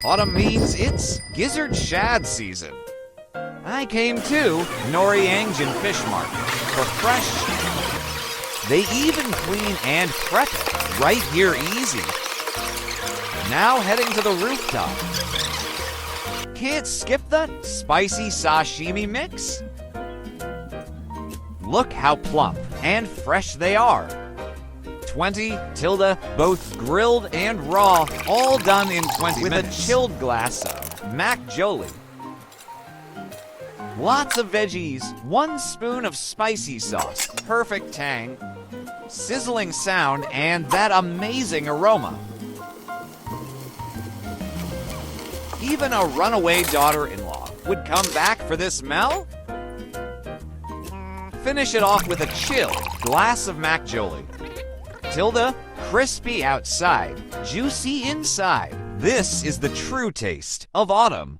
Autumn means it's gizzard shad season. I came to Noriangjin Fish Market for fresh shad. They even clean and prep it right here easy. Now heading to the rooftop. Can't skip the spicy sashimi mix. Look how plump and fresh they are. 20 tilde, both grilled and raw, all done in 20 minutes. With a chilled glass of mac jolly. Lots of veggies, 1 spoon of spicy sauce, perfect tang, sizzling sound, and that amazing aroma. Even a runaway daughter-in-law would come back for this smell? Finish it off with a chilled glass of mac jolly. Tilde, crispy outside, juicy inside. This is the true taste of autumn.